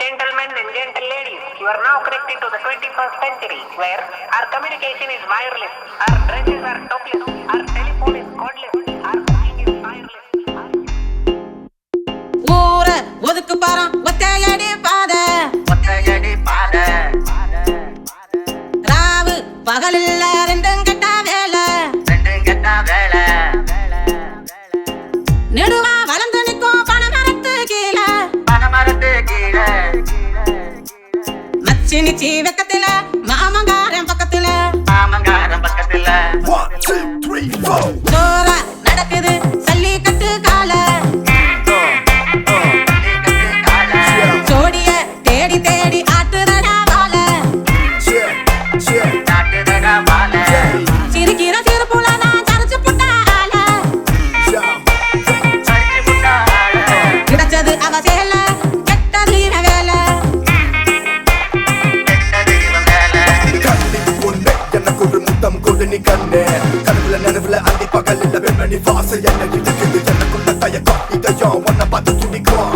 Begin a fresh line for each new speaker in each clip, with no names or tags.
Gentlemen and gentle ladies, you are now connected to the 21st century, where our communication is wireless, our dresses are topless, our telephone is cordless, our cooking is fireless.
ஊர ஒதுக்கு பாரம் ஒத்தையடி பாத ராவு பகலில்ல ரெண்டும் கெட்ட வேலை நெடுவா வளர்ந்து நிற்கும் பணமரத்து கீழே மச்சி நிச்சி வெக்கத்தில மாமங்காரன் பக்கத்தில ஜோரா நடக்குது சல்லிக்கட்டு கால ஜோடிய தேடி தேடி ஆட்டுறடா வாழ சிரிக்கிற சிறுப்புல நான் சரைச்சு புட்டா ஆள கிடைச்சது அவ சேல கெட்டது இவன் வேலை
நீ கண்ணே கனவுல நினைவுல அந்தி பகலில் வெண்மணி வாசல் என்ன கிடக்குது எனக்குள்ள தயக்கம் இதயம் ஒன்ன பார்த்து துடிக்கும்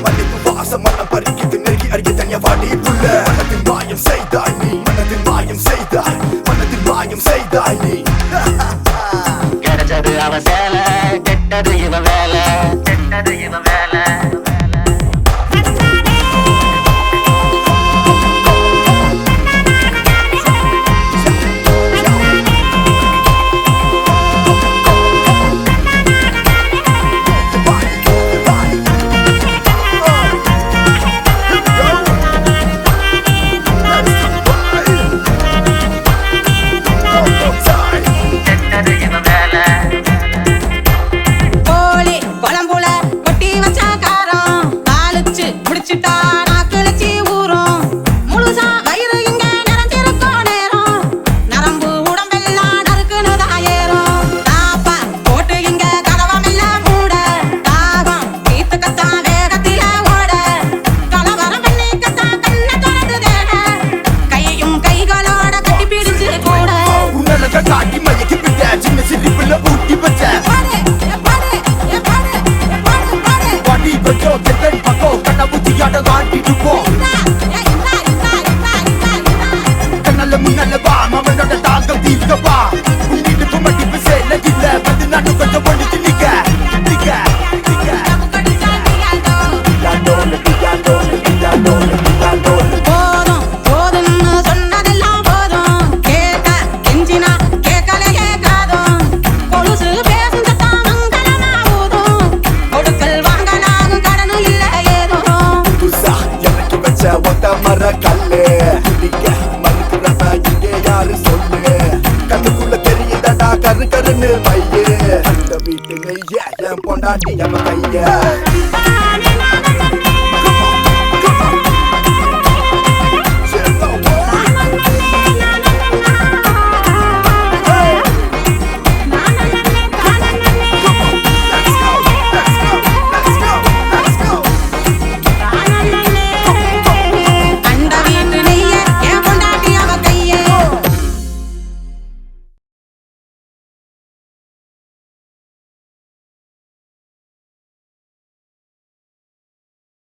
மன்னிப்பு வாசம் மன்னம் பறிக்குது நெருங்கி அருகே தனியா வாடி புள்ள மனதில் மாயம் செய்தாய் நீ மனதில் மாயம் செய்தாய் மனதில் மாயம் செய்தாய் நீ
கிடைச்சது அவ சேல கெட்டது இவ வேலை
கோழி குழம்புல கொட்டி வச்சா காரம் தாளிச்சு முடிச்சிட்டா நாக்குலச்சி ஊறும் முழுசா வயிறு இங்க நிறைஞ்சிருக்கும் நேரம் நரம்பு உடம்பெல்லாம் நறுக்குனுதா ஏறும் தாப்பா போட்டு இங்க கதவமெல்ல மூட தாகம் தீத்துக்கத்தான் வேகத்தில ஓட கலவரம் பண்ணிக்கத்தான் கண்ணை தொடர்ந்து தேட கையும் கைகளோட கட்டி பிடிச்சு கூட
உன்னலக காட்டி மயக்கி விட்ட சின்ன சிரிப்புல ஊட்டி வச்ச பாட்டி வச்சோ தென் பக்கம் கண்ண புத்தியாட காட்டிட்டு போ கண்ணல முன்னல வா மாமனோட தாக்கம் தீர்க்க வா உன்னிட்டு மட்டிப்பு சேல இல்ல வந்து நாட்டு கொஞ்சம் ஒழிச்சு நிக்க
போதும் போதும்னு சொன்னதெல்லாம் போதும் கேட்ட கெஞ்சினா கேட்கலையே காதும் கொலுசு பேசும் சத்தம் மங்களமா ஊதும் கொடுக்கல் வாங்கலாகும் கடனும் இல்ல ஏதும்
புதுசா எனக்கு வச்ச ஒத்த மர கல்லு குடிக்க மறுக்கிறவ இங்கே யாரு சொல்லு கண்ணுக்குள்ள தெரியுதடா கரு கருன்னு மையே அந்த வீட்டு நெய்ய என் பொண்டாட்டி அவ கைய